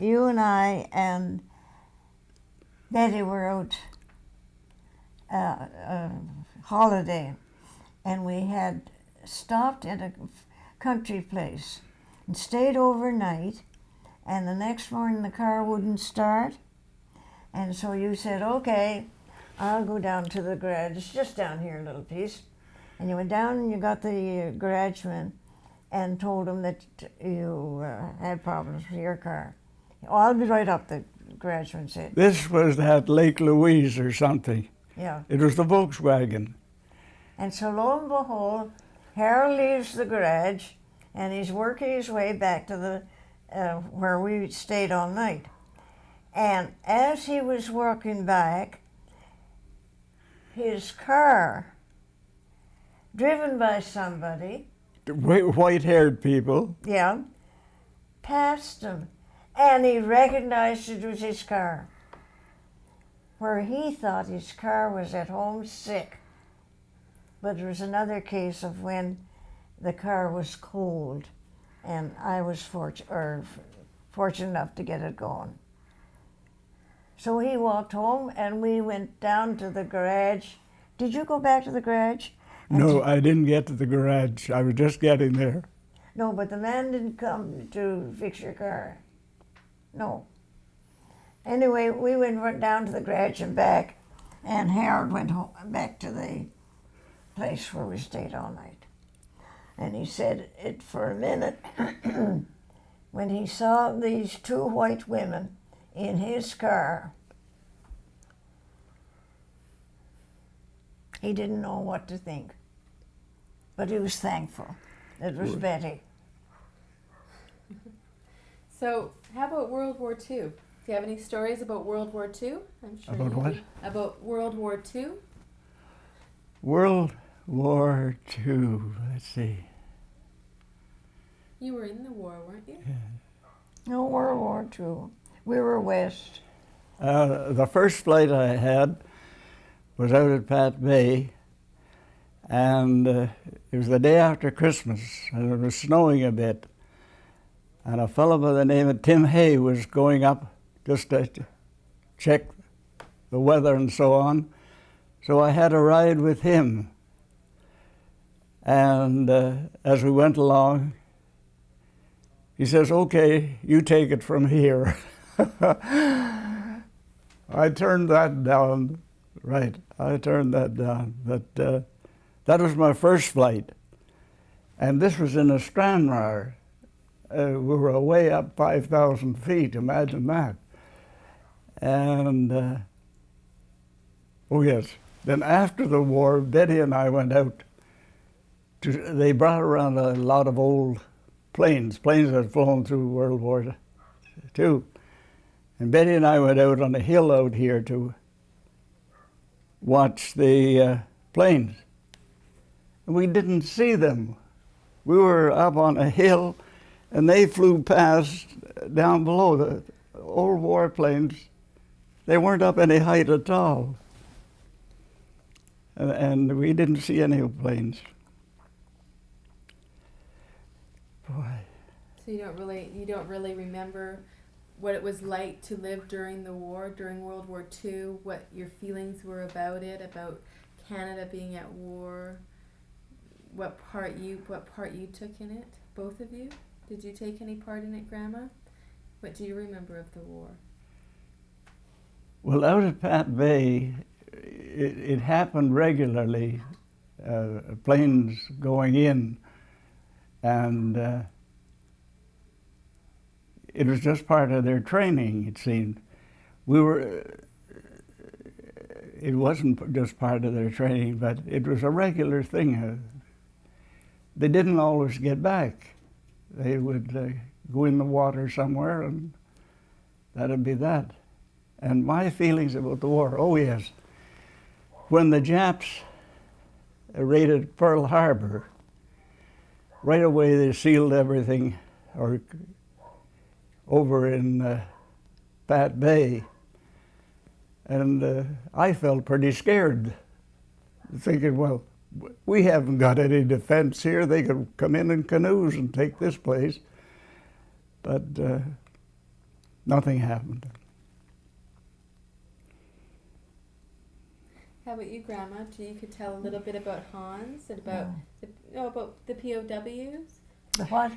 you and I and Betty were out holiday, and we had stopped at a country place and stayed overnight, and the next morning the car wouldn't start, and so you said, okay, I'll go down to the garage. It's just down here a little piece. And you went down and you got the garageman and told him that you had problems with your car. Oh, I'll be right up, the garageman said. This was at Lake Louise or something. Yeah. It was the Volkswagen. And so lo and behold, Harold leaves the garage and he's working his way back to the where we stayed all night. And as he was walking back, his car, driven by somebody, White-haired people. yeah, passed him. And he recognized it was his car, where he thought his car was at home sick. But there was another case of when the car was cold, and I was fortunate enough to get it going. So he walked home, and we went down to the garage. Did you go back to the garage? No, I didn't get to the garage. I was just getting there. No, but the man didn't come to fix your car. No. Anyway, we went down to the garage and back, and Harold went home, back to the place where we stayed all night. And he said it for a minute. When he saw these two white women in his car, he didn't know what to think. But he was thankful. It was Betty. So, how about World War II? Do you have any stories about World War II? I'm sure. About what? About World War II? World War II, let's see. You were in the war, weren't you? Yeah. No, World War II. We were west. The first flight I had was out at Pat Bay, and it was the day after Christmas, and it was snowing a bit. And a fellow by the name of Tim Hay was going up just to check the weather and so on. So I had a ride with him. And as we went along, he says, okay, you take it from here. I turned that down, right, I turned that down. But that was my first flight. And this was in a Stranraer. We were way up 5,000 feet, imagine that. And, oh yes, then after the war, Betty and I went out they brought around a lot of old planes that had flown through World War II. And Betty and I went out on a hill out here to watch the planes. And we didn't see them. We were up on a hill, and they flew past down below. The old war planes, they weren't up any height at all. And we didn't see any planes. Boy. So you don't really remember what it was like to live during the war, during World War II, what your feelings were about it, about Canada being at war, what part you took in it, both of you? Did you take any part in it, Grandma? What do you remember of the war? Well, out at Pat Bay, it happened regularly, planes going in, and it was just part of their training, it seemed. It wasn't just part of their training, but it was a regular thing. They didn't always get back. They would go in the water somewhere, and that'd be that. And my feelings about the war, oh yes. When the Japs raided Pearl Harbor, right away they sealed everything over in Pat Bay. And I felt pretty scared, thinking, well, we haven't got any defense here. They could come in canoes and take this place. But Nothing happened. How about you, Grandma? Do you could tell a little bit about Hans and about the POWs? The what?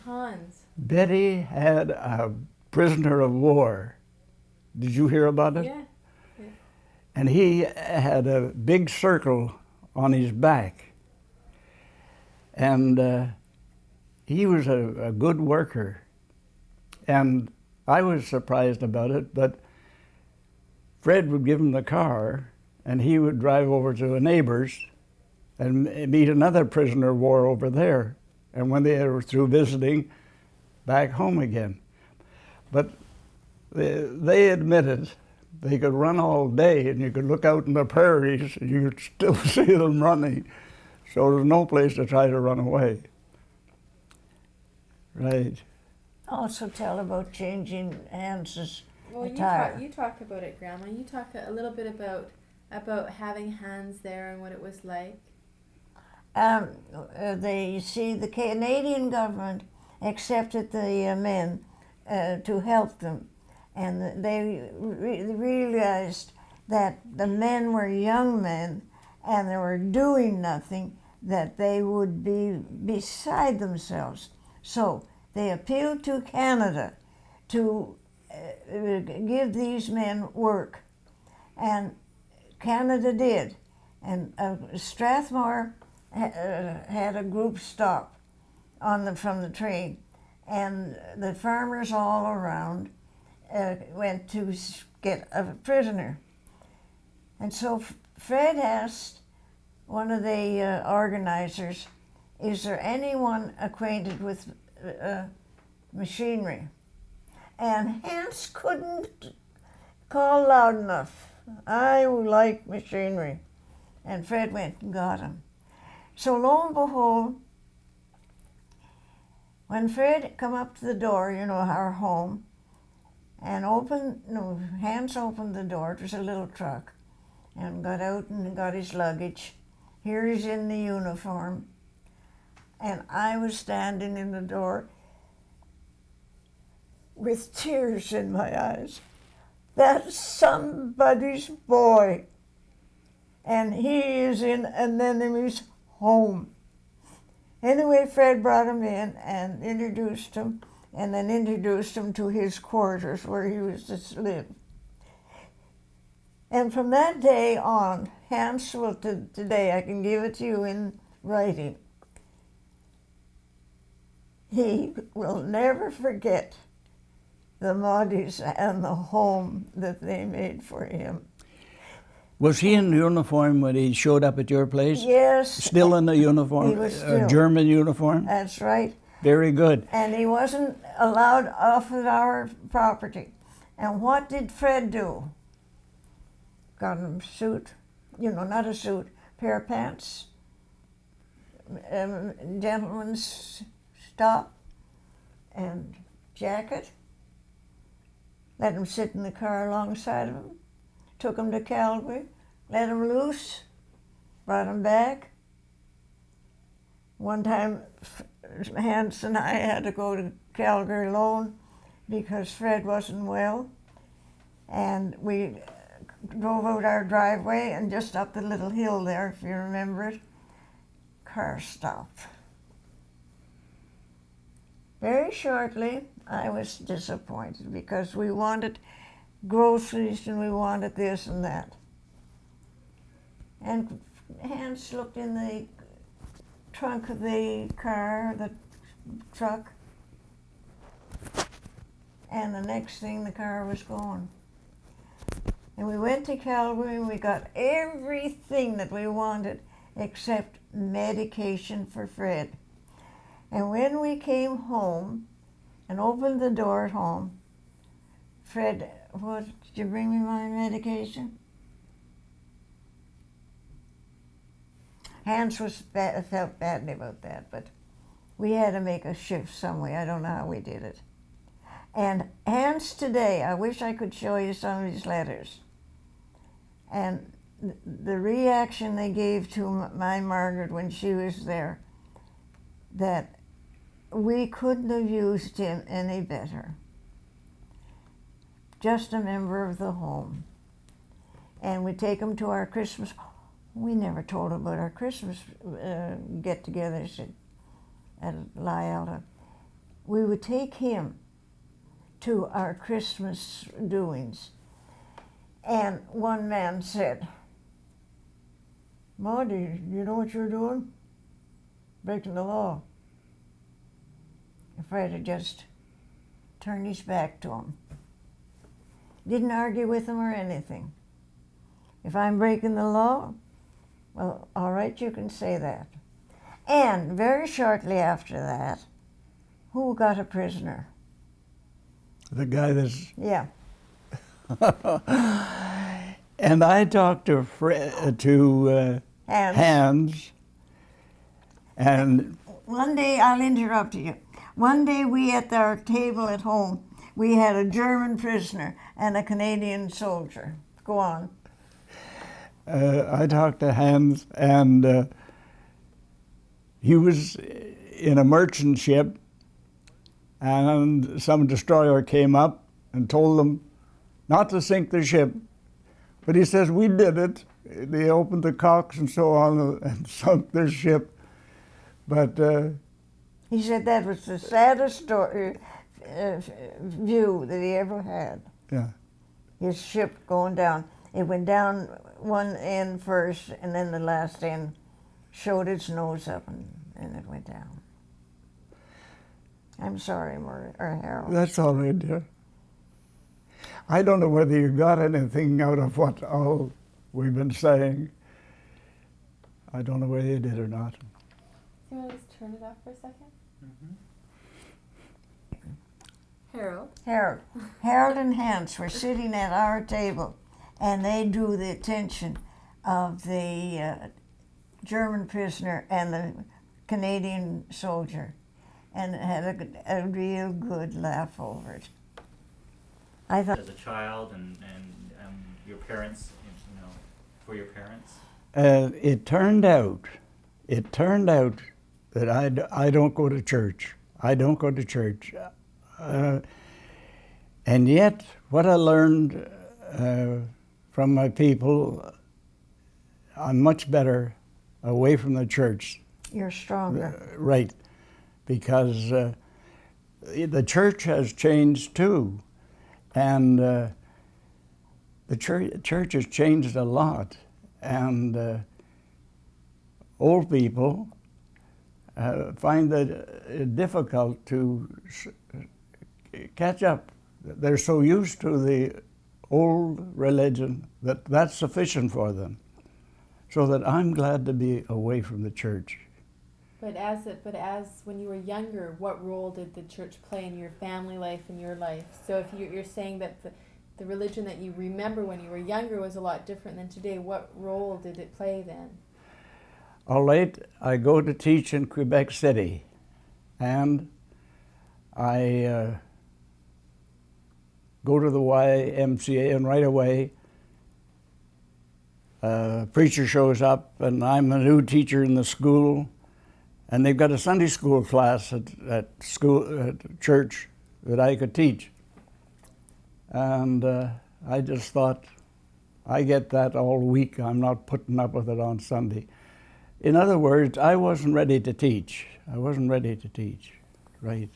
Hans. Betty had a prisoner of war. Did you hear about it? Yeah. And he had a big circle on his back. And he was a good worker. And I was surprised about it, but Fred would give him the car, and he would drive over to a neighbor's and meet another prisoner of war over there. And when they were through visiting, back home again. But they admitted they could run all day, and you could look out in the prairies and you could still see them running. So there was no place to try to run away. Right. Also tell about changing Hans's Well, attire. you talk about it, Grandma. You talk a little bit about having Hans there and what it was like. The Canadian government accepted the men to help them, and they realized that the men were young men and they were doing nothing, that they would be beside themselves. So they appealed to Canada to give these men work, and Canada did. And Strathmore had a group stop from the train, and the farmers all around went to get a prisoner. And so Fred asked one of the organizers, is there anyone acquainted with machinery? And Hans couldn't call loud enough, I like machinery. And Fred went and got him. So lo and behold, when Fred come up to the door, our home, and Hans opened the door, it was a little truck, and got out and got his luggage. Here he's in the uniform. And I was standing in the door with tears in my eyes. That's somebody's boy. And he is in an enemy's home. Anyway, Fred brought him in and introduced him, and then introduced him to his quarters where he was to live. And from that day on, Hans will, today, I can give it to you in writing, he will never forget the Maudis and the home that they made for him. Was he in uniform when he showed up at your place? Yes. Still in the uniform? He was still. A German uniform? That's right. Very good. And he wasn't allowed off of our property. And what did Fred do? Got him a suit, not a suit, pair of pants, gentleman's top and jacket. Let him sit in the car alongside of him. Took him to Calgary, let him loose, brought him back. One time, Hans and I had to go to Calgary alone because Fred wasn't well. And we drove out our driveway and just up the little hill there, if you remember it, car stopped. Very shortly, I was disappointed because we wanted groceries and we wanted this and that. And Hans looked in the trunk of the car, the truck, and the next thing the car was gone. And we went to Calgary and we got everything that we wanted except medication for Fred. And when we came home and opened the door at home, Fred, what, did you bring me my medication? Hans felt badly about that, but we had to make a shift some way. I don't know how we did it. And Hans today, I wish I could show you some of his letters. And the reaction they gave to my Margaret when she was there, that we couldn't have used him any better. just a member of the home. And we take him to our Christmas. We never told him about our Christmas get-togethers at Lyalta. We would take him to our Christmas doings. And one man said, "Ma, do you know what you're doing? Breaking the law." Fred had just turned his back to him. Didn't argue with him or anything. If I'm breaking the law, well, all right, you can say that. And very shortly after that, who got a prisoner? The guy that's... Yeah. And I talked to Hans, and One day, I'll interrupt you. One day we at our table at home, we had a German prisoner and a Canadian soldier. Go on. I talked to Hans, and he was in a merchant ship, and some destroyer came up and told them not to sink the ship. But he says, we did it. They opened the cocks and so on and sunk their ship. But he said that was the saddest story, view that he ever had. Yeah. His ship going down. It went down one end first, and then the last end showed its nose up, and it went down. I'm sorry, Harold. That's all right, dear. I don't know whether you got anything out of what all we've been saying. I don't know whether you did or not. You want to just turn it off for a second? Harold. Harold and Hans were sitting at our table, and they drew the attention of the German prisoner and the Canadian soldier, and had a real good laugh over it. I thought, as a child and your parents, you know, for your parents? It turned out that I don't go to church. I don't go to church. And yet, what I learned from my people, I'm much better away from the church. you're stronger. Right, because the church has changed too. And the church has changed a lot. And old people find it difficult to catch up. They're so used to the old religion that that's sufficient for them. So that I'm glad to be away from the church. But as when you were younger, what role did the church play in your family life and your life? So if you're saying that the religion that you remember when you were younger was a lot different than today, what role did it play then? All right, I go to teach in Quebec City, and I go to the YMCA, and right away a preacher shows up, and I'm a new teacher in the school, and they've got a Sunday school class at church that I could teach. And I just thought, I get that all week. I'm not putting up with it on Sunday. In other words, I wasn't ready to teach. I wasn't ready to teach, right?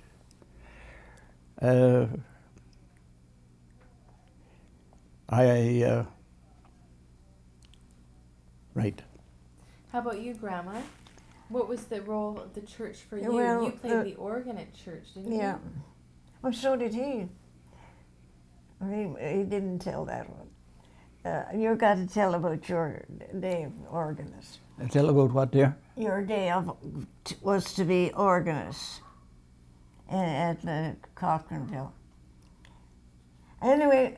Right. How about you, Grandma? What was the role of the church for you? Well, You played the organ at church, didn't you? Yeah. Well, so did he. He didn't tell that one. You've got to tell about your day of organist. Tell about what, dear? Your day was to be organist at the Cochranville. Anyway,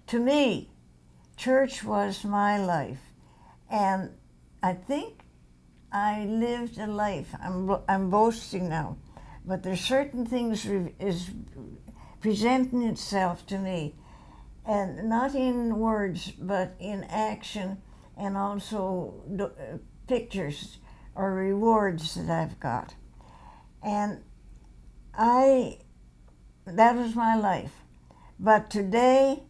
to me, church was my life. And I think I lived a life. I'm boasting now, but there's certain things is presenting itself to me, and not in words, but in action, and also pictures or rewards that I've got. And that was my life. But today,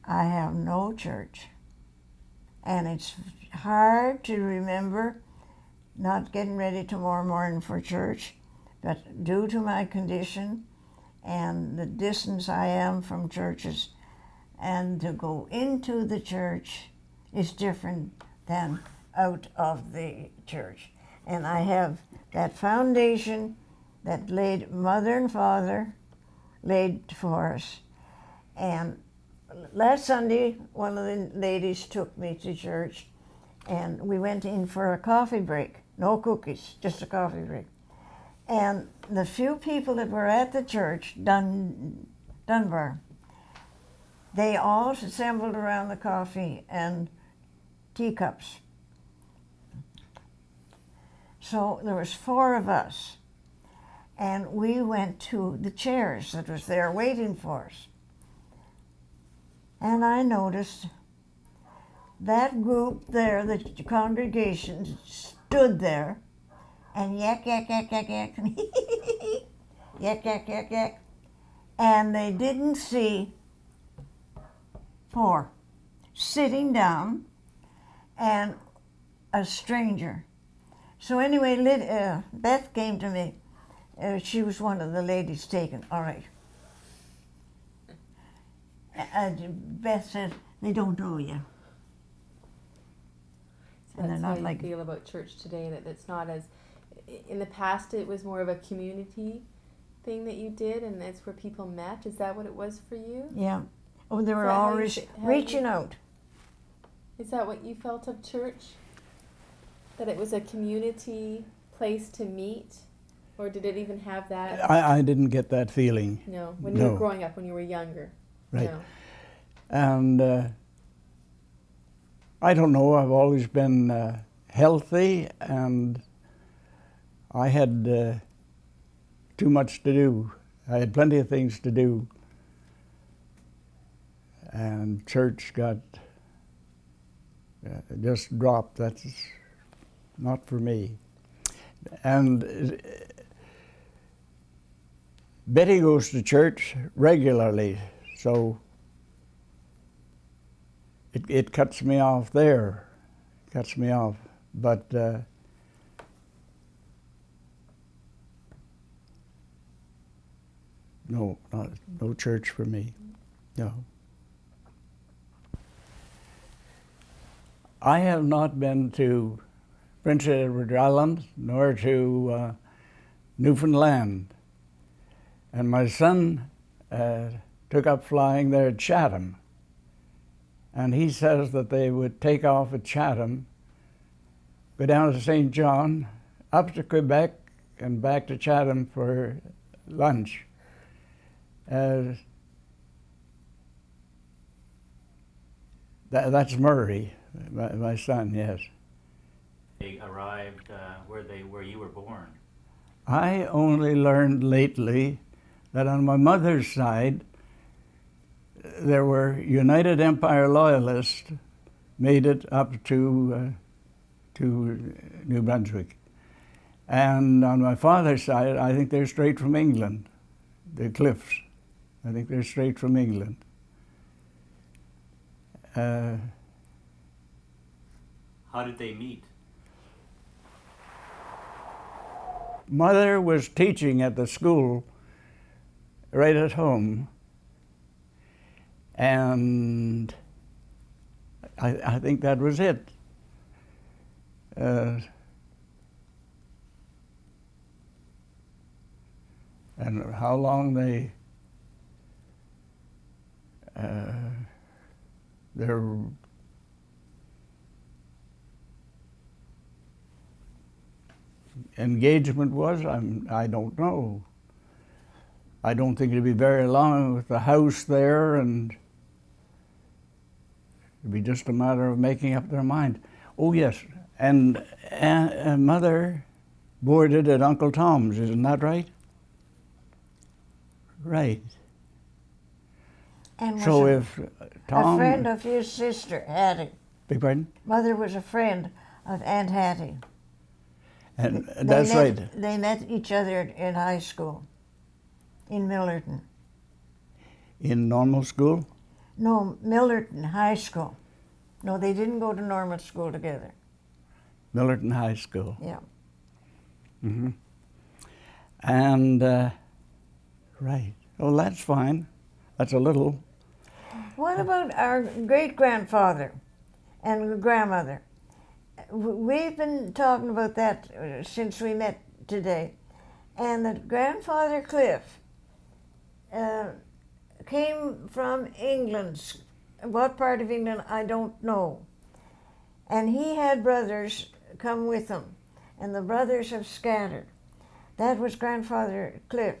I have no church. And it's hard to remember not getting ready tomorrow morning for church, but due to my condition and the distance I am from churches, and to go into the church is different than out of the church. And I have that foundation that laid mother and father laid for us. And last Sunday, one of the ladies took me to church, and we went in for a coffee break. No cookies, just a coffee break. And the few people that were at the church, Dunbar, they all assembled around the coffee and teacups. So there was 4 of us, and we went to the chairs that was there waiting for us. And I noticed that group there, the congregation, stood there and yak, yak, yak, yak, yak, yak, yak, yak, yak, and they didn't see 4 sitting down and a stranger. So anyway, Beth came to me. She was one of the ladies taken. All right. Beth said, they don't know you. So that's how you feel about church today, that it's not as, in the past it was more of a community thing that you did, and that's where people met. Is that what it was for you? Yeah. Oh, they were always reaching out. Is that what you felt of church? That it was a community place to meet? Or did it even have that? I didn't get that feeling. No, when you were growing up, when you were younger. Right. No. And I don't know, I've always been healthy, and I had too much to do. I had plenty of things to do. And church got just dropped. That's not for me. And Betty goes to church regularly, so it cuts me off there. Cuts me off. But no church for me. No. I have not been to Prince Edward Island nor to Newfoundland. And my son took up flying there at Chatham. And he says that they would take off at Chatham, go down to St. John, up to Quebec, and back to Chatham for lunch. That's Murray, my son, yes. They arrived where you were born. I only learned lately that on my mother's side, there were United Empire Loyalists made it up to New Brunswick. And on my father's side, I think they're straight from England, the Cliffs. I think they're straight from England. How did they meet? Mother was teaching at the school right at home, and I think that was it. And how long their engagement was, I don't know. I don't think it'd be very long with the house there, and it'd be just a matter of making up their mind. Oh yes, and Mother boarded at Uncle Tom's, isn't that right? Right. And So was if Tom... a friend of his sister, Hattie. Beg pardon? Mother was a friend of Aunt Hattie. And that's right. They met each other in high school in Millerton. In normal school? No, Millerton High School. No, they didn't go to normal school together. Millerton High School. Yeah. Mm-hmm. And, right. Oh, that's fine. That's a little. What about our great-grandfather and grandmother? We've been talking about that since we met today. And that grandfather Cliff came from England. What part of England, I don't know. And he had brothers come with him, and the brothers have scattered. That was grandfather Cliff.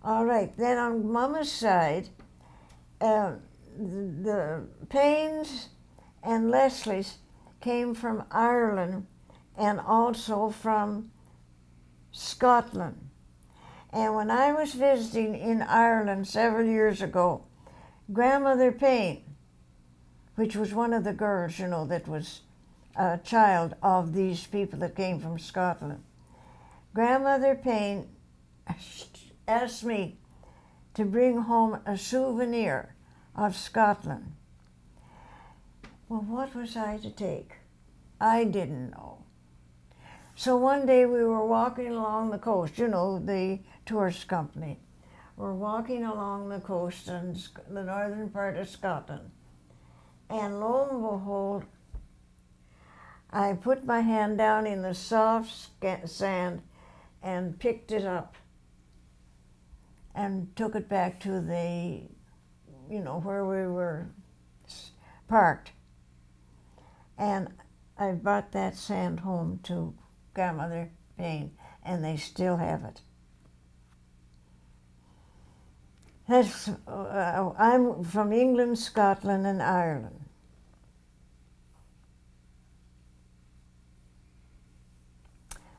All right, then on Mama's side, the Paynes and Leslies came from Ireland and also from Scotland. And when I was visiting in Ireland several years ago, Grandmother Payne, which was one of the girls, you know, that was a child of these people that came from Scotland, Grandmother Payne asked me to bring home a souvenir of Scotland. Well, what was I to take? I didn't know. So one day we were walking along the coast, you know, the tourist company. We're walking along the coast in the northern part of Scotland. And lo and behold, I put my hand down in the soft sand and picked it up and took it back to the, you know, where we were parked. And I brought that sand home to Grandmother Payne, and they still have it. That's, I'm from England, Scotland, and Ireland.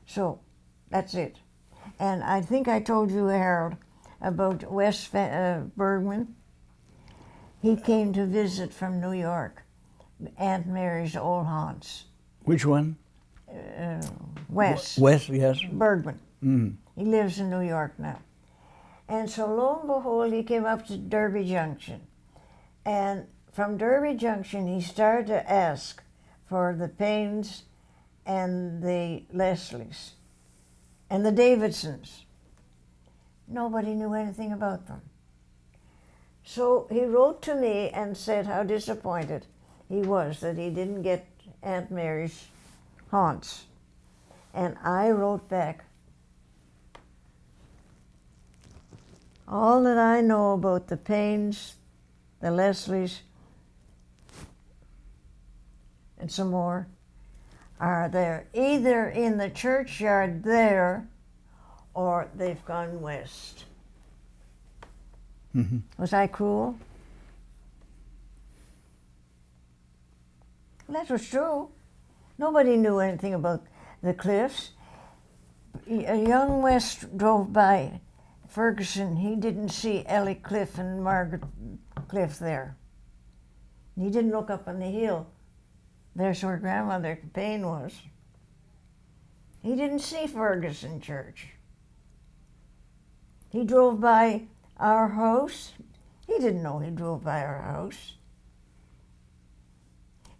So, that's it. And I think I told you, Harold, about West Bergman. He came to visit from New York, Aunt Mary's old haunts. Which one? Wes. West, yes. Bergman. Mm. He lives in New York now. And so lo and behold, he came up to Derby Junction. And from Derby Junction, he started to ask for the Paynes and the Leslies and the Davidsons. Nobody knew anything about them. So he wrote to me and said how disappointed he was that he didn't get Aunt Mary's haunts. And I wrote back, all that I know about the Paynes, the Leslies, and some more, are they're either in the churchyard there or they've gone west. Mm-hmm. Was I cruel? That was true. Nobody knew anything about the Cliffs. A young West drove by Ferguson. He didn't see Ellie Cliff and Margaret Cliff there. He didn't look up on the hill. There's where Grandmother Payne was. He didn't see Ferguson Church. He drove by our house. He didn't know he drove by our house.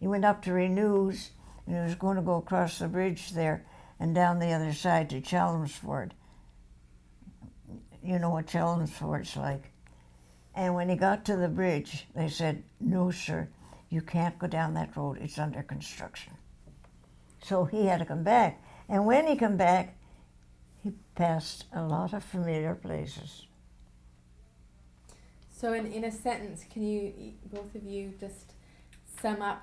He went up to Renew's, and he was going to go across the bridge there and down the other side to Chelmsford. You know what Chelmsford's like. And when he got to the bridge, they said, "No, sir, you can't go down that road. It's under construction." So he had to come back. And when he came back, he passed a lot of familiar places. So in a sentence, can you, both of you, just sum up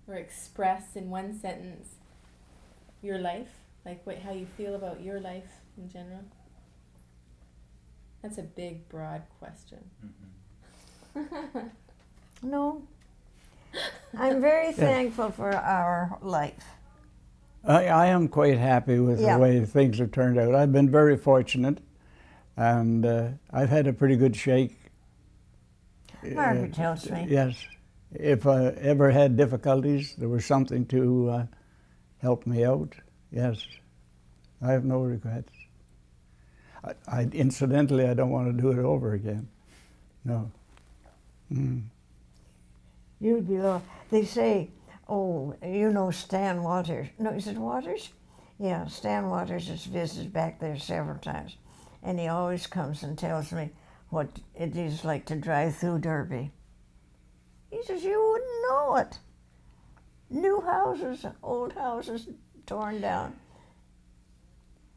or express in one sentence your life? Like how you feel about your life in general? That's a big, broad question. Mm-hmm. No. I'm very thankful for our life. I am quite happy with Yeah. the way things have turned out. I've been very fortunate, and I've had a pretty good shake. Margaret tells me. Yes. If I ever had difficulties, there was something to help me out. Yes. I have no regrets. Incidentally, I don't want to do it over again. No. Mm. You'd be lost. They say, oh, you know Stan Waters. No, is it Waters? Yeah, Stan Waters has visited back there several times. And he always comes and tells me what it is like to drive through Derby. He says, you wouldn't know it. New houses, old houses torn down.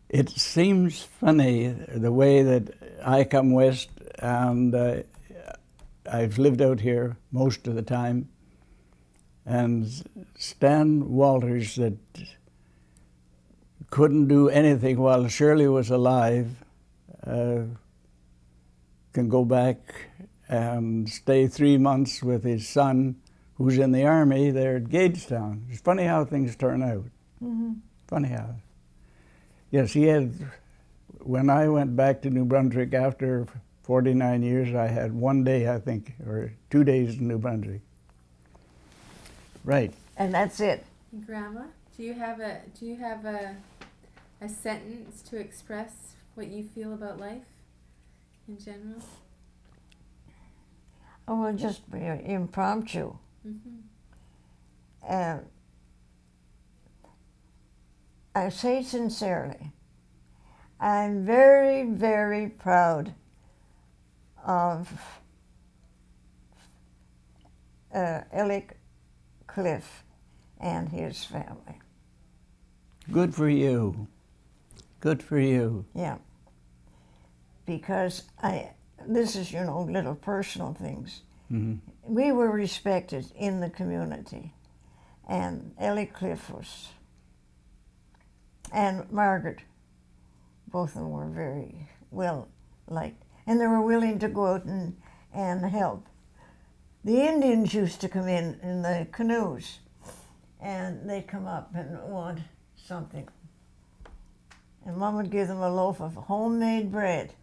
It seems funny the way that I come west, and I've lived out here most of the time, and Stan Walters, that couldn't do anything while Shirley was alive, can go back and stay 3 months with his son, who's in the army there at Gagetown. It's funny how things turn out. Mm-hmm. Funny how. Yes, he had, when I went back to New Brunswick after 49 years, I had 1 day, I think, or 2 days in New Brunswick. Right. And that's it. Grandma, do you have a sentence to express what you feel about life in general? Oh, well, just be impromptu. Mm-hmm. I say sincerely, I'm very, very proud of Alec Cliff and his family. Good for you. Good for you. Yeah. Because this is, little personal things. Mm-hmm. We were respected in the community, and Alec Cliff was, and Margaret, both of them were very well liked, and they were willing to go out and help. The Indians used to come in the canoes, and they'd come up and want something. And Mom would give them a loaf of homemade bread.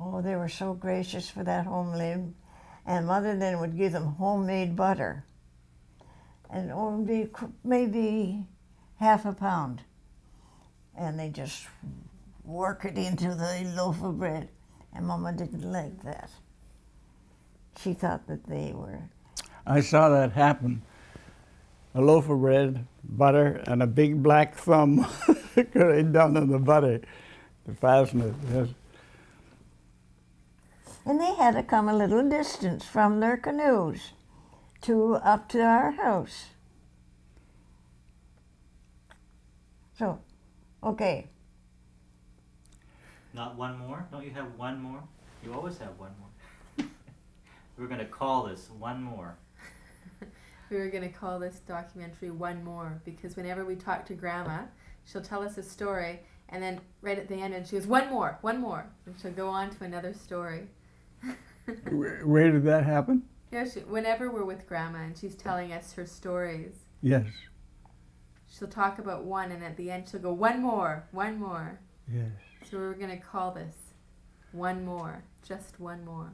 Oh, they were so gracious for that homemade. And Mother then would give them homemade butter. And it would be maybe half a pound. And they just work it into the loaf of bread. And Mama didn't like that. She thought that they were... I saw that happen. A loaf of bread, butter, and a big black thumb down in the butter to fasten it. Yes. And they had to come a little distance from their canoes up to our house. So, okay. Not one more? Don't you have one more? You always have one more. We're going to call this One More. We were going to call this documentary One More because whenever we talk to Grandma, she'll tell us a story, and then right at the end, and she goes, one more, and she'll go on to another story. Where did that happen? Yeah, whenever we're with Grandma and she's telling us her stories, Yes. she'll talk about one, and at the end she'll go, one more. Yes. So we're going to call this One More, just one more.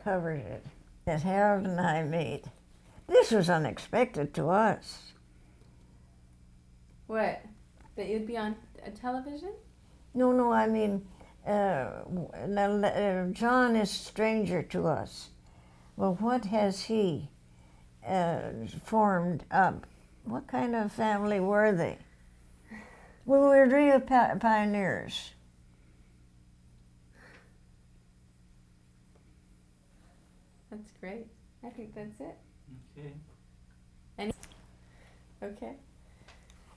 Covered it. That Harold and I made. This was unexpected to us. What? That you'd be on a television? No, I mean, John is stranger to us. Well, what has he formed up? What kind of family were they? Well, we were real pioneers. That's great. I think that's it. Okay. Okay.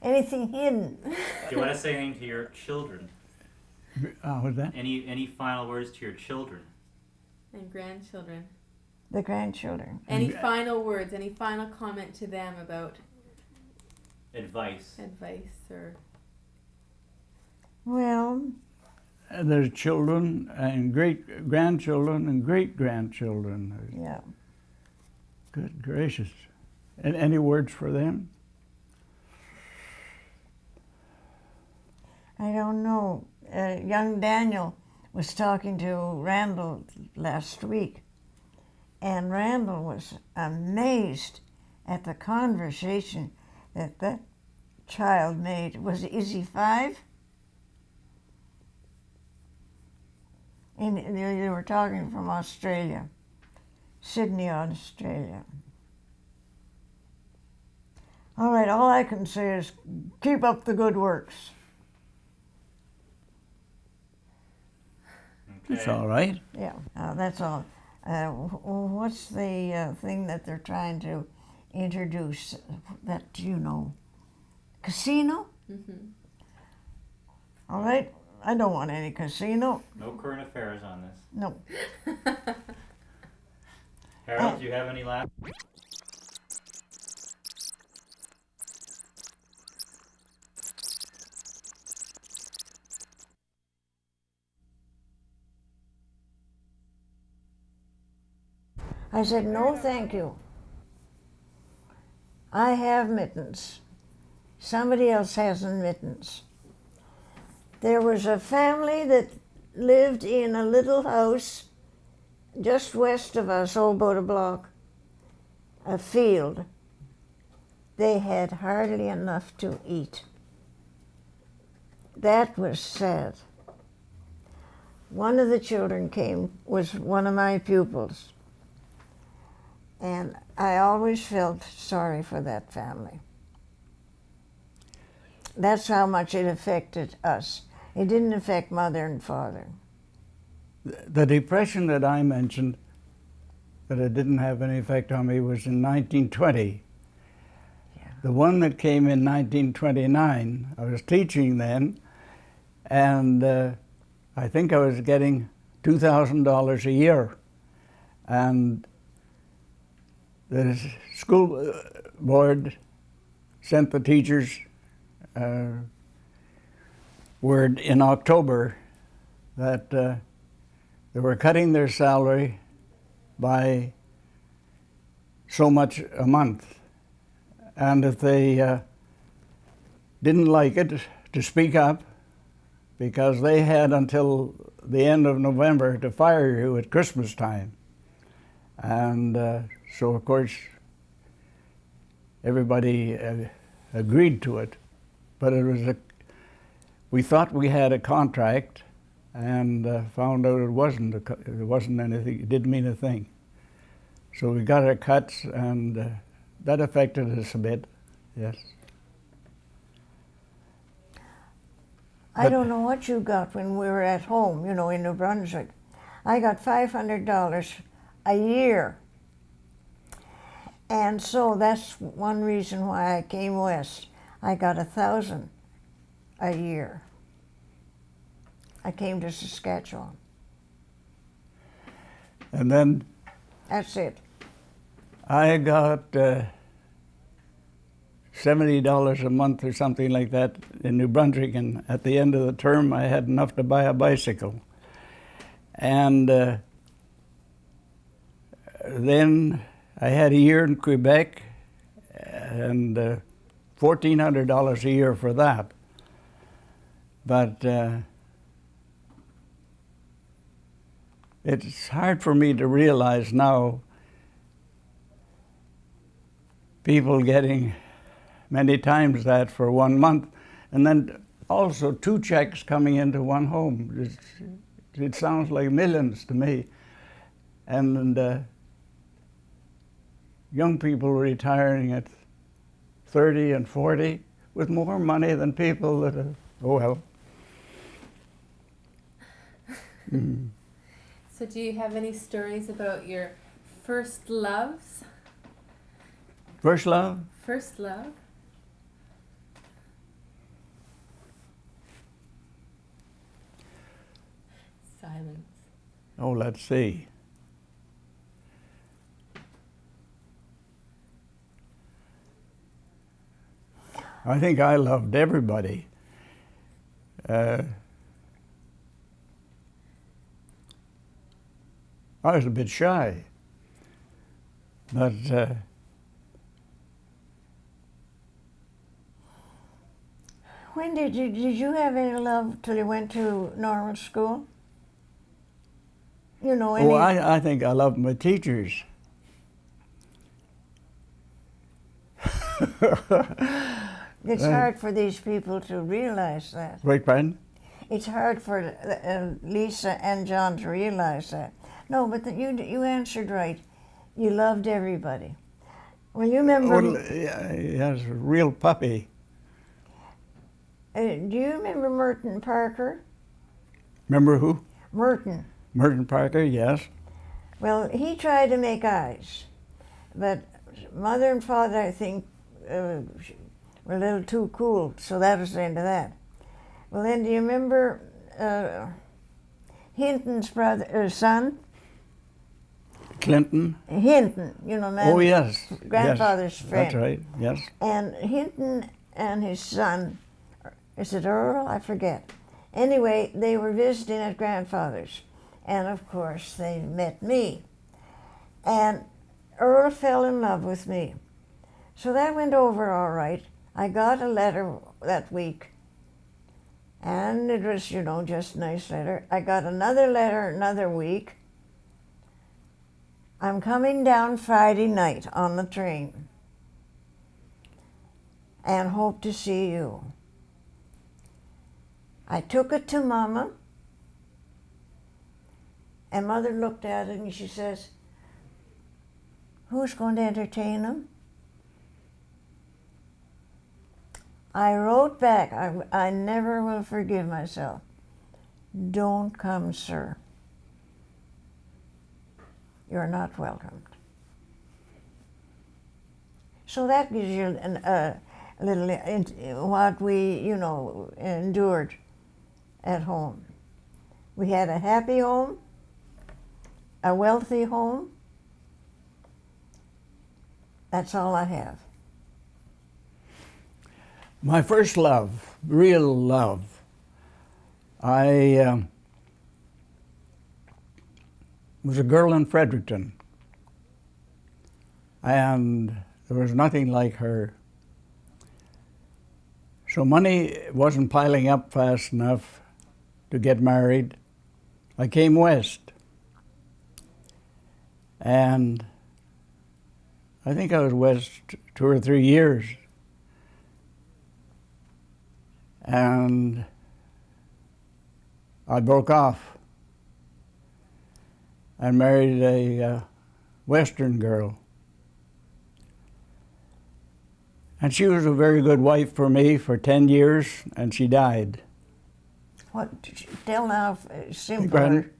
Anything hidden? Do you want to say anything to your children? What's that? Any final words to your children? And grandchildren. The grandchildren. Any final words, any final comment to them about Advice. or... Well, There's children and great-grandchildren and great-grandchildren. yeah. Good gracious. And any words for them? I don't know. Young Daniel was talking to Randall last week, and Randall was amazed at the conversation that child made. Is he 5? They were talking from Australia, Sydney, Australia. All right, all I can say is keep up the good works. It's Okay. all right. Yeah, that's all. What's the thing that they're trying to introduce that you know? Casino? Mm-hmm. All right, I don't want any casino. No current affairs on this. No. Harold, do you have any last? I said, no, thank you. I have mittens. Somebody else hasn't mittens. There was a family that lived in a little house just west of us, about a block, a field. They had hardly enough to eat. That was sad. One of the children was one of my pupils. And I always felt sorry for that family. That's how much it affected us. It didn't affect mother and father. The depression that I mentioned, that it didn't have any effect on me, was in 1920. Yeah. The one that came in 1929, I was teaching then, and I think I was getting $2,000 a year. And the school board sent the teachers word in October that they were cutting their salary by so much a month. And if they didn't like it, to speak up, because they had until the end of November to fire you at Christmas time. And so, of course, everybody agreed to it. But it was we thought we had a contract, and found out it wasn't. It wasn't anything. It didn't mean a thing. So we got our cuts, and that affected us a bit. Yes. I don't know what you got when we were at home, in New Brunswick. I got $500 a year. And so that's one reason why I came west. I got $1,000 a year. I came to Saskatchewan. And then That's it. I got $70 a month or something like that in New Brunswick, and at the end of the term I had enough to buy a bicycle. And then I had a year in Quebec, and $1,400 a year for that. But it's hard for me to realize now people getting many times that for 1 month, and then also 2 checks coming into one home. It sounds like millions to me. And young people retiring at 30 and 40 with more money than people that are, oh well. Mm. So do you have any stories about your first loves? First love? First love? Silence. Oh, let's see. I think I loved everybody. I was a bit shy, but When did you have any love till you went to normal school? Any... oh, I think I loved my teachers. It's hard for these people to realize that. Wait, pardon? It's hard for Lisa and John to realize that. No, but you answered right. You loved everybody. Well, you remember... Well, yeah, he has a real puppy. do you remember Merton Parker? Remember who? Merton. Merton Parker, yes. Well, he tried to make eyes, but Mother and Father, I think, were a little too cool, so that was the end of that. Well, then, do you remember Hinton's son? Clinton? Hinton, you know, Oh, yes. grandfather's yes, friend. That's right, yes. And Hinton and his son, is it Earl? I forget. Anyway, they were visiting at grandfather's. And of course, they met me. And Earl fell in love with me. So that went over all right. I got a letter that week. And it was, you know, just a nice letter. I got another letter another week. I'm coming down Friday night on the train and hope to see you. I took it to Mama, and Mother looked at it and she says, "Who's going to entertain him?" I wrote back, I never will forgive myself. "Don't come, sir. You're not welcomed." So that gives you a little what we, you know, endured at home. We had a happy home, a wealthy home. That's all I have. My first love, real love, I was a girl in Fredericton, and there was nothing like her. So money wasn't piling up fast enough to get married. I came west, and I think I was west 2 or 3 years. And I broke off and married a Western girl. And she was a very good wife for me for 10 years, and she died. What? Tell now, simple. Pardon?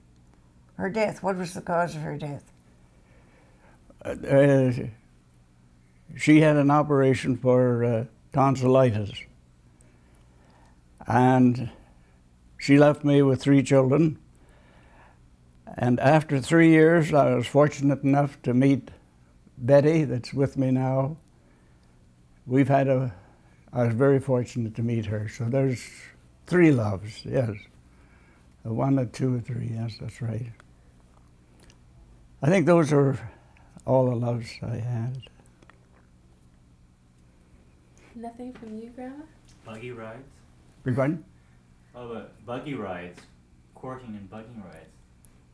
Her death. What was the cause of her death? She had an operation for tonsillitis. And she left me with 3 children. And after 3 years, I was fortunate enough to meet Betty, that's with me now. I was very fortunate to meet her. So there's 3 loves, yes. 1 or 2 or 3, yes, that's right. I think those are all the loves I had. Nothing from you, Grandma? Buggy rides? Beg pardon? Oh, but buggy rides, courting and buggy rides.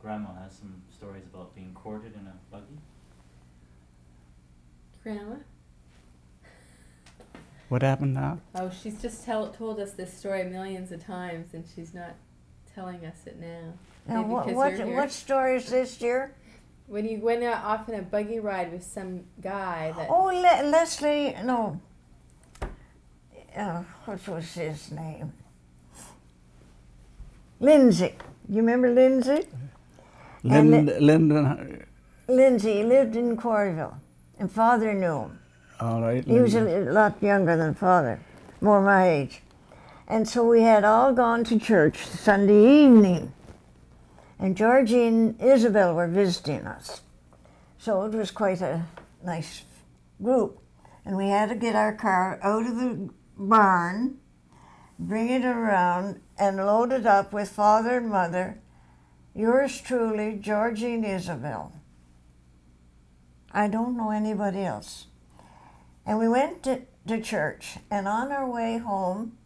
Grandma has some stories about being courted in a buggy. Grandma? What happened now? Oh, she's just told us this story millions of times, and she's not telling us it now. Now, Maybe because you're here. what story is this, dear? When you went out off in a buggy ride with some guy that... Oh, Leslie, no. What was his name? Lindsay. You remember Lindsay? Lyndon. Lindsay, he lived in Corryville, and Father knew him. All right. He was a lot younger than Father, more my age. And so we had all gone to church Sunday evening, and Georgie and Isabel were visiting us. So it was quite a nice group. And we had to get our car out of the barn, bring it around, and load it up with Father and Mother, yours truly, Georgie and Isabel. I don't know anybody else. And we went to church, and on our way home,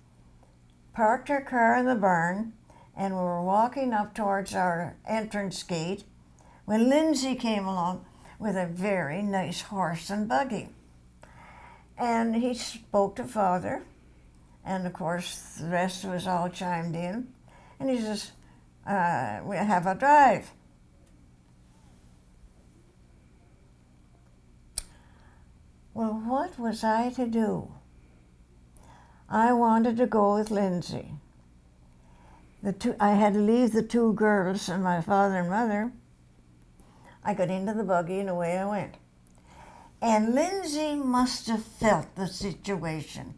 parked our car in the barn, and we were walking up towards our entrance gate when Lindsay came along with a very nice horse and buggy. And he spoke to Father, and of course the rest of us all chimed in. And he says, we have a drive. Well, what was I to do? I wanted to go with Lindsay. I had to leave the two girls and my father and mother. I got into the buggy and away I went. And Lindsay must have felt the situation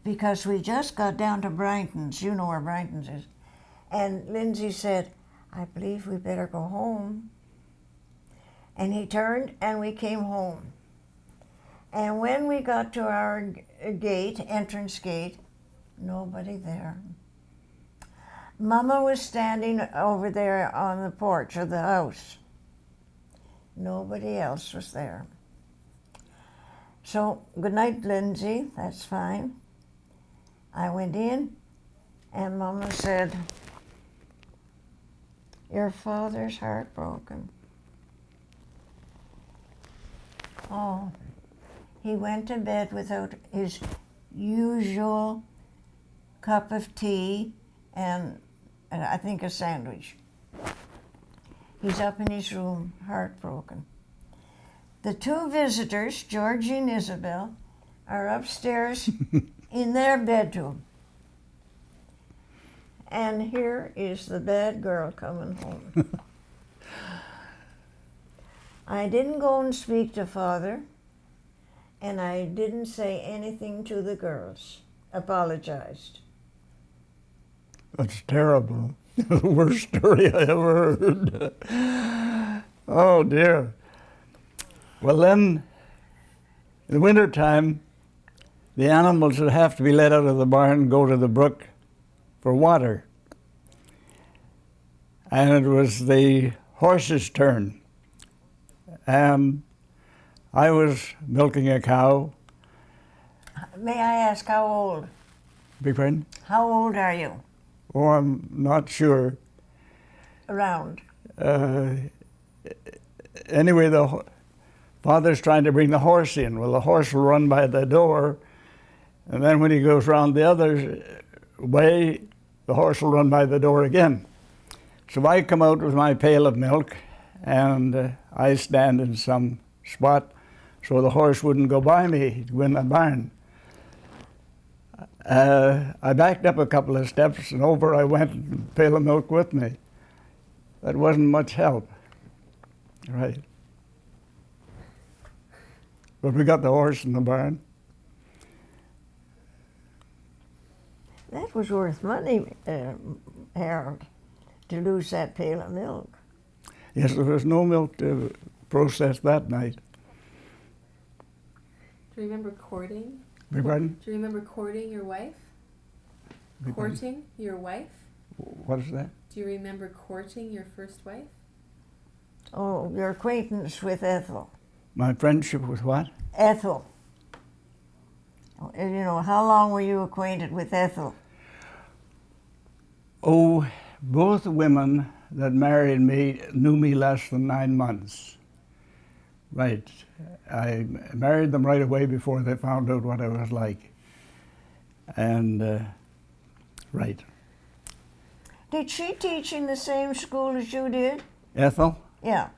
because we just got down to Bryton's. You know where Bryton's is. And Lindsay said, I believe we better go home. And he turned and we came home. And when we got to our gate, entrance gate, nobody there. Mama was standing over there on the porch of the house. Nobody else was there. So, good night, Lindsay, that's fine. I went in, and Mama said, your father's heartbroken. Oh, he went to bed without his usual cup of tea and I think a sandwich. He's up in his room, heartbroken. The two visitors, Georgie and Isabel, are upstairs in their bedroom. And here is the bad girl coming home. I didn't go and speak to Father, and I didn't say anything to the girls. Apologized. That's terrible. The worst story I ever heard. Oh dear. Well then, in the wintertime, the animals would have to be let out of the barn and go to the brook for water. And it was the horse's turn. And I was milking a cow. May I ask how old? Big pardon? How old are you? Oh, I'm not sure. Around. Anyway, the father's trying to bring the horse in. Well, the horse will run by the door, and then when he goes round the other way, the horse will run by the door again. So I come out with my pail of milk, and I stand in some spot so the horse wouldn't go by me. He'd go in the barn. I backed up a couple of steps, and over I went, and the pail of milk with me. That wasn't much help. Right. But we got the horse in the barn. That was worth money, Harold, to lose that pail of milk. Yes, there was no milk to process that night. Do you remember courting? Beg pardon? Do you remember courting your wife? Beg pardon? Courting your wife? What is that? Do you remember courting your first wife? Oh, your acquaintance with Ethel. My friendship with what? Ethel. You know, how long were you acquainted with Ethel? Oh, both women that married me knew me less than 9 months. Right. I married them right away before they found out what I was like. And, right. Did she teach in the same school as you did? Ethel? Yeah,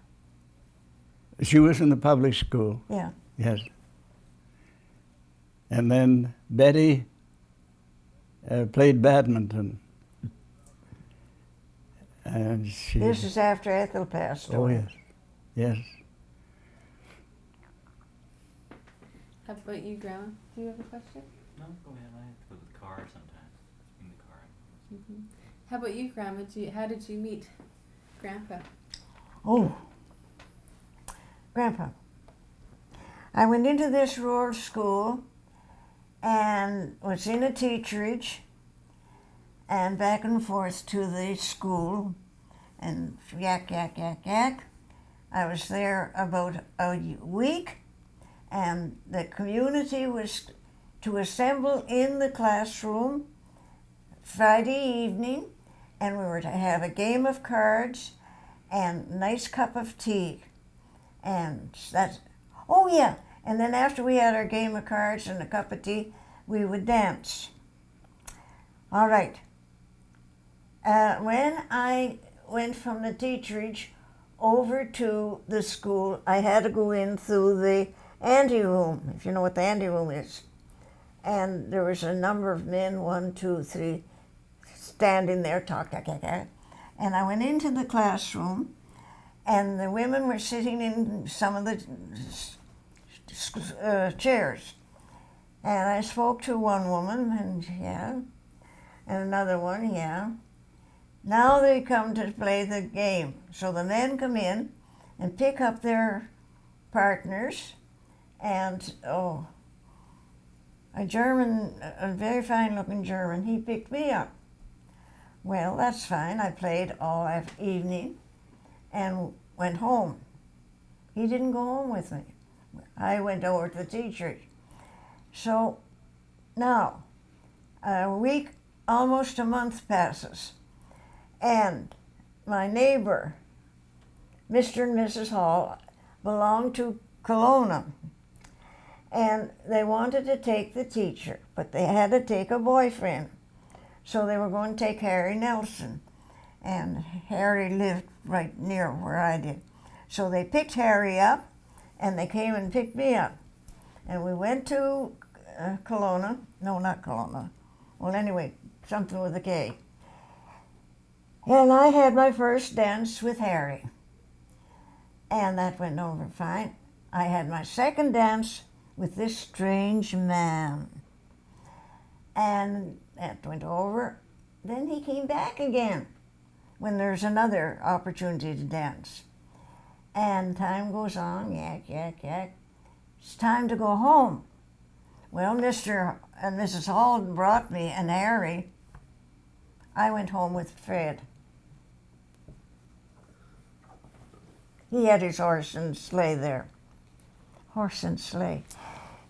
She was in the public school, yeah. yes. And then Betty played badminton. And she... This is after Ethel passed Oh, away. yes, yes. How about you, Grandma? Do you have a question? No, go ahead. I have to go to the car sometimes. In the car. Mm-hmm. How about you, Grandma? How did you meet Grandpa? Oh, Grandpa. I went into this rural school and was in a teacherage and back and forth to the school and yak, yak, yak, yak. I was there about a week, and the community was to assemble in the classroom Friday evening, and we were to have a game of cards and a nice cup of tea. And that's, oh yeah, and then after we had our game of cards and a cup of tea, we would dance. All right. When I went from the teacherage over to the school, I had to go in through the anteroom, if you know what the anteroom is. And there was a number of men, 1, 2, 3, standing there talking. And I went into the classroom, and the women were sitting in some of the chairs. And I spoke to one woman, and and another one, Now they come to play the game. So the men come in and pick up their partners, and a German, a very fine-looking German, he picked me up. Well, that's fine. I played all evening and went home. He didn't go home with me. I went over to the teacher. So now, a week, almost a month passes, and my neighbor, Mr. and Mrs. Hall, belonged to Kelowna, and they wanted to take the teacher, but they had to take a boyfriend. So they were going to take Harry Nelson, and Harry lived right near where I did. So they picked Harry up, and they came and picked me up. And we went to Kelowna. No, not Kelowna. Well, anyway, something with a K. And I had my first dance with Harry. And that went over fine. I had my second dance with this strange man. And that went over. Then he came back again when there's another opportunity to dance. And time goes on, yak. It's time to go home. Well, Mr. and Mrs. Hall brought me and Harry. I went home with Fred. He had his horse and sleigh there. Horse and sleigh.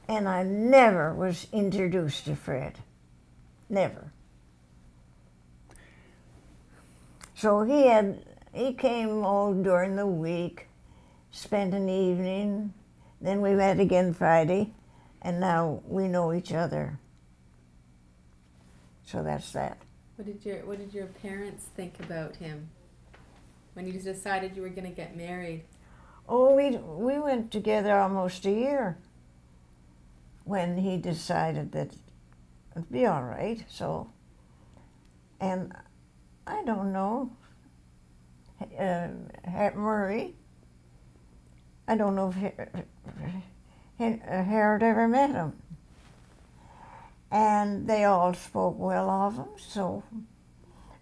And I never was introduced to Fred. Never. So he came all during the week, spent an evening, then we met again Friday, and now we know each other. So that's that. What did your parents think about him when you decided you were going to get married? Oh, we went together almost a year when he decided that it'd be all right. So, and I don't know, Murray, I don't know if Harold ever met him. And they all spoke well of him, so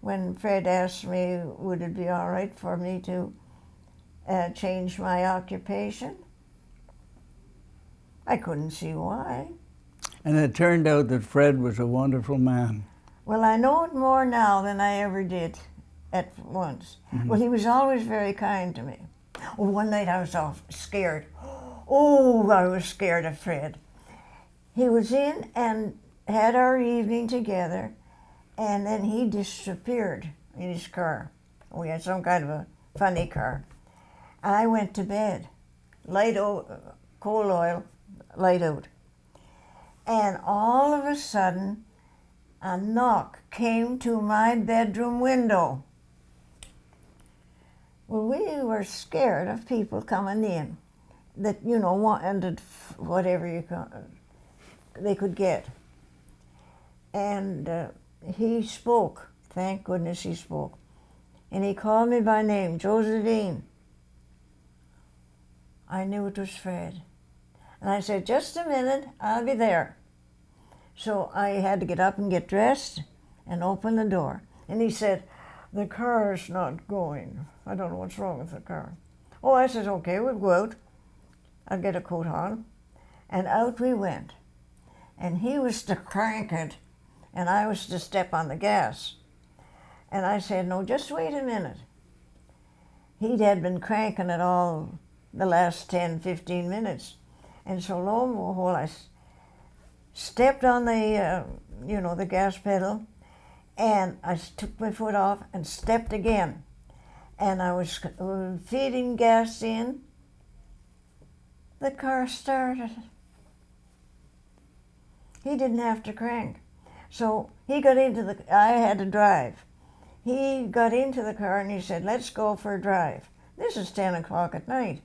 when Fred asked me, would it be all right for me to change my occupation, I couldn't see why. And it turned out that Fred was a wonderful man. Well, I know it more now than I ever did at once. Mm-hmm. Well, he was always very kind to me. Well, one night I was all scared. Oh, I was scared of Fred. He was in and had our evening together, and then he disappeared in his car. We had some kind of a funny car. I went to bed, coal oil, light out. And all of a sudden, a knock came to my bedroom window. Well, we were scared of people coming in that, wanted whatever they could get. And he spoke. Thank goodness he spoke. And he called me by name, Josephine. I knew it was Fred. And I said, just a minute, I'll be there. So I had to get up and get dressed and open the door. And he said, the car's not going. I don't know what's wrong with the car. Oh, I said, okay, we'll go out. I'll get a coat on. And out we went. And he was to crank it, and I was to step on the gas. And I said, no, just wait a minute. He had been cranking it all the last 10, 15 minutes. And so lo and behold, I stepped on the, the gas pedal, and I took my foot off and stepped again. And I was feeding gas in. The car started. He didn't have to crank. So he got into I had to drive. he got into the car and he said, let's go for a drive. This is 10 o'clock at night.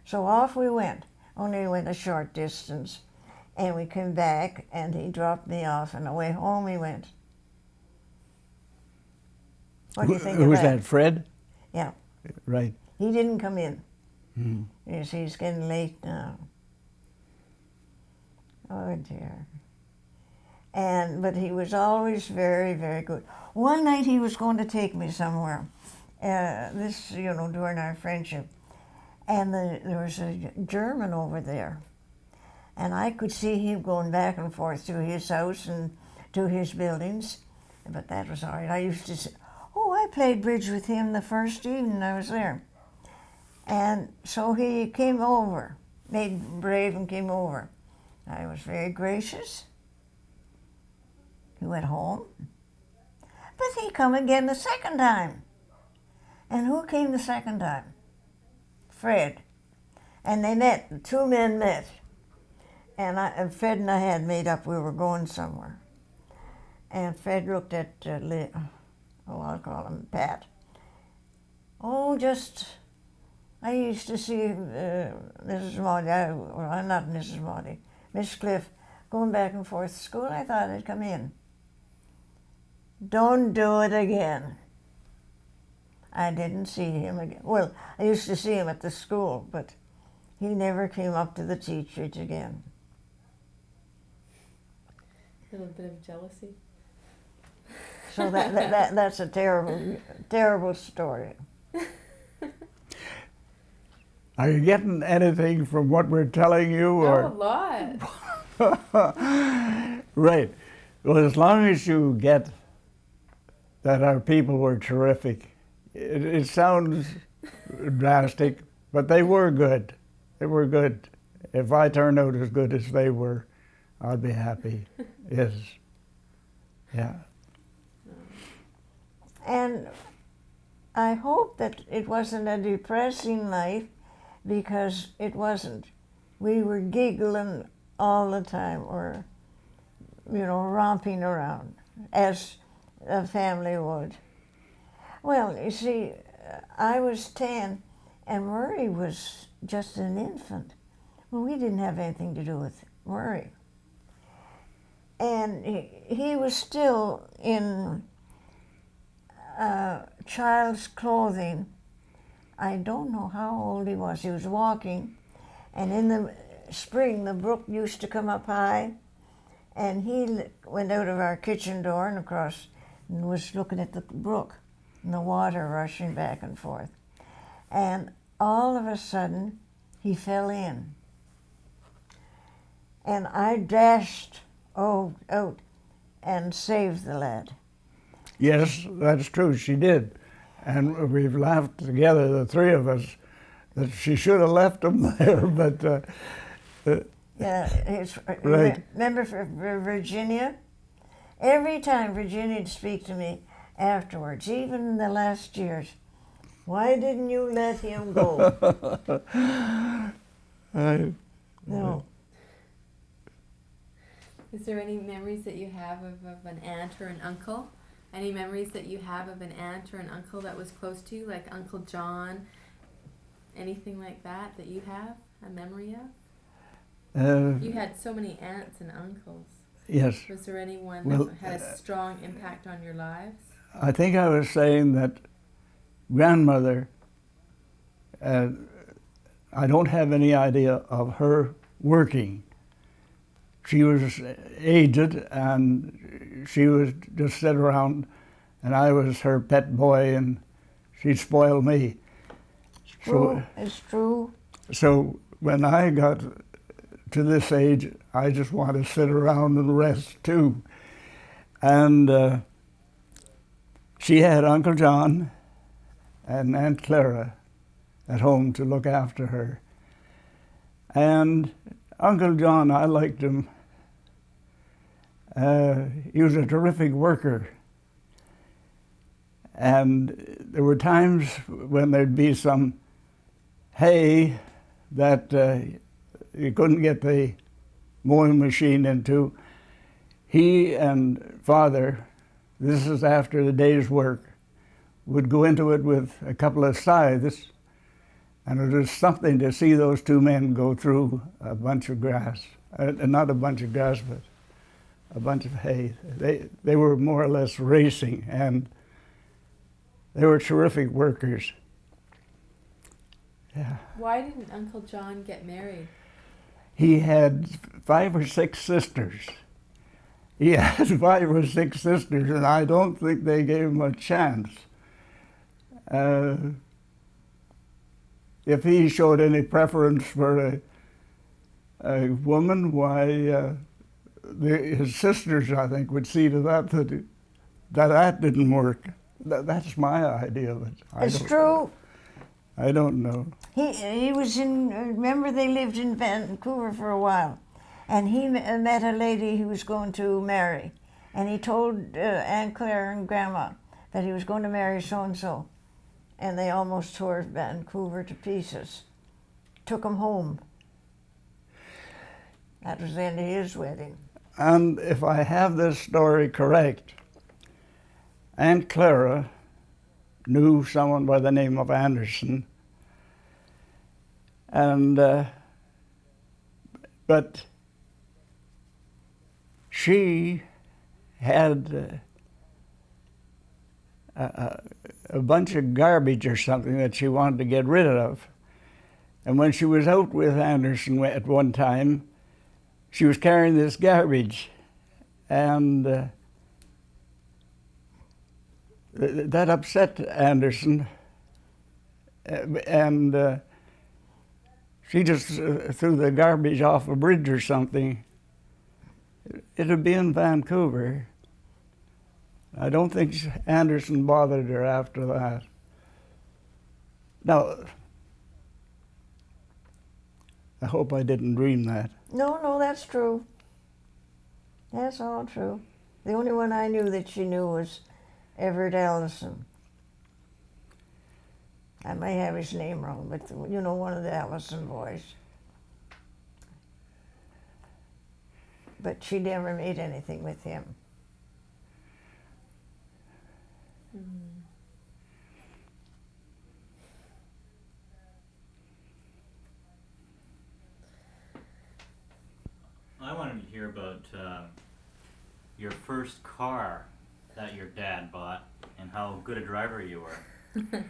So off we went, only went a short distance. And we came back and he dropped me off and away home we went. What do you think Who of was that? that, Fred? Yeah, Right. he didn't come in. Mm. Yes, he's getting late now. Oh dear. But he was always very, very good. One night he was going to take me somewhere. This, during our friendship. And there was a German over there. And I could see him going back and forth to his house and to his buildings. But that was all right. I used to say, I played bridge with him the first evening I was there. And so he came over, made brave and came over. I was very gracious. He went home. But he come again the second time. And who came the second time? Fred. And they met, the two men met. And Fred and I had made up we were going somewhere. And Fred looked at, I'll call him Pat. I used to see Mrs. Maudie, not Mrs. Maudie, Miss Cliff, going back and forth to school. I thought I'd come in. Don't do it again. I didn't see him again. Well, I used to see him at the school, but he never came up to the teachers again. A little bit of jealousy. So that's a terrible, terrible story. Are you getting anything from what we're telling you? Oh, a lot. Right. Well, as long as you get that our people were terrific, it sounds drastic, but they were good. They were good. If I turned out as good as they were, I'd be happy. Yes. Yeah. And I hope that it wasn't a depressing life, because it wasn't. We were giggling all the time, or, romping around, as a family would. Well, you see, I was 10, and Murray was just an infant. Well, we didn't have anything to do with Murray. And he was still in child's clothing. I don't know how old he was. He was walking, and in the spring the brook used to come up high, and he went out of our kitchen door and across and was looking at the brook and the water rushing back and forth. And all of a sudden he fell in. And I dashed out and saved the lad. Yes, that's true. She did. And we've laughed together, the three of us, that she should have left him there, but... Yeah, right. Remember for Virginia? Every time Virginia would speak to me afterwards, even in the last years, why didn't you let him go? No. Is there any memories that you have of an aunt or an uncle? Any memories that you have of an aunt or an uncle that was close to you, like Uncle John? Anything like that you have a memory of? You had so many aunts and uncles. Yes. Was there anyone Well, that had a strong impact on your lives? I think I was saying that grandmother, I don't have any idea of her working. She was aged, and she would just sit around, and I was her pet boy, and she'd spoil me. It's true. So when I got to this age, I just want to sit around and rest too. And she had Uncle John and Aunt Clara at home to look after her. And Uncle John, I liked him. He was a terrific worker. And there were times when there'd be some hay that you couldn't get the mowing machine into. He and Father, this is after the day's work, would go into it with a couple of scythes, and it was something to see those two men go through a bunch of grass. Not a bunch of grass, but a bunch of hay. They were more or less racing, and they were terrific workers. Yeah. Why didn't Uncle John get married? He had 5 or 6 sisters. He had 5 or 6 sisters, and I don't think they gave him a chance. If he showed any preference for a woman, why, his sisters, I think, would see to that didn't work. That's my idea of it. It's true. I don't know. He was in, remember they lived in Vancouver for a while, and he met a lady he was going to marry, and he told Aunt Claire and Grandma that he was going to marry so-and-so, and they almost tore Vancouver to pieces. Took him home. That was the end of his wedding. And if I have this story correct, Aunt Clara knew someone by the name of Anderson, and but she had a bunch of garbage or something that she wanted to get rid of. And when she was out with Anderson at one time, she was carrying this garbage, and that upset Anderson, and she just threw the garbage off a bridge or something. It'd be in Vancouver. I don't think Anderson bothered her after that. Now, I hope I didn't dream that. No, that's true. That's all true. The only one I knew that she knew was Everett Allison. I may have his name wrong, but you know, one of the Allison boys. But she never made anything with him. I wanted to hear about your first car that your dad bought and how good a driver you were.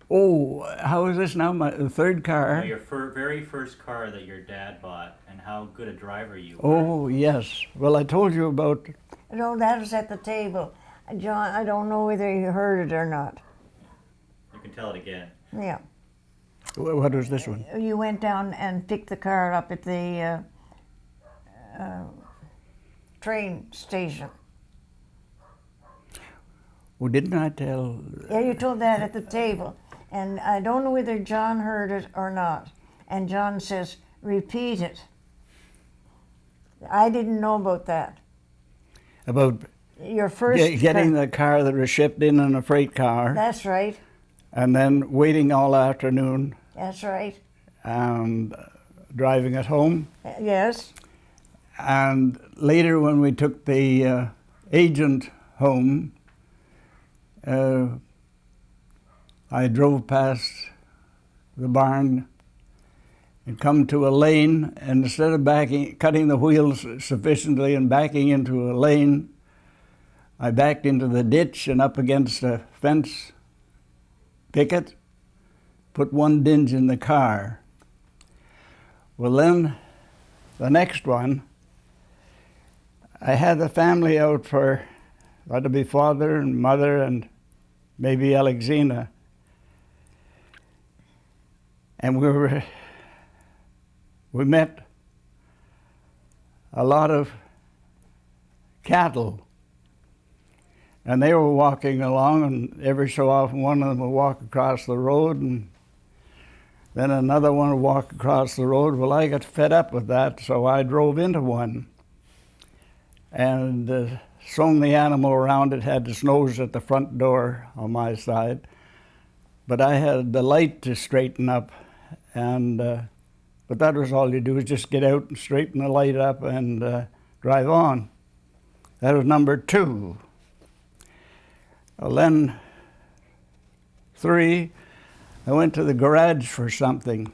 Oh, how is this now? My third car? No, your very first car that your dad bought and how good a driver you were. Oh, yes. Well, I told you about... No, that was at the table. John, I don't know whether you heard it or not. You can tell it again. Yeah. What was this one? You went down and picked the car up at the train station. Well, didn't I tell... Yeah, you told that at the table. And I don't know whether John heard it or not. And John says, repeat it. I didn't know about that. About Your first getting car. the car that was shipped in a freight car. That's right. And then waiting all afternoon That's right. and driving it home. Yes. And later when we took the agent home, I drove past the barn and come to a lane, and instead of cutting the wheels sufficiently and backing into a lane, I backed into the ditch and up against a fence picket, put one dinge in the car. Well, then the next one, I had the family out for, that'd be father and mother and maybe Alexina. And we met a lot of cattle. And they were walking along, and every so often one of them would walk across the road, and then another one would walk across the road. Well, I got fed up with that, so I drove into one and swung the animal around. It had its nose at the front door on my side, but I had the light to straighten up, and but that was all you do, is just get out and straighten the light up and drive on. That was number 2. Well, then 3, I went to the garage for something.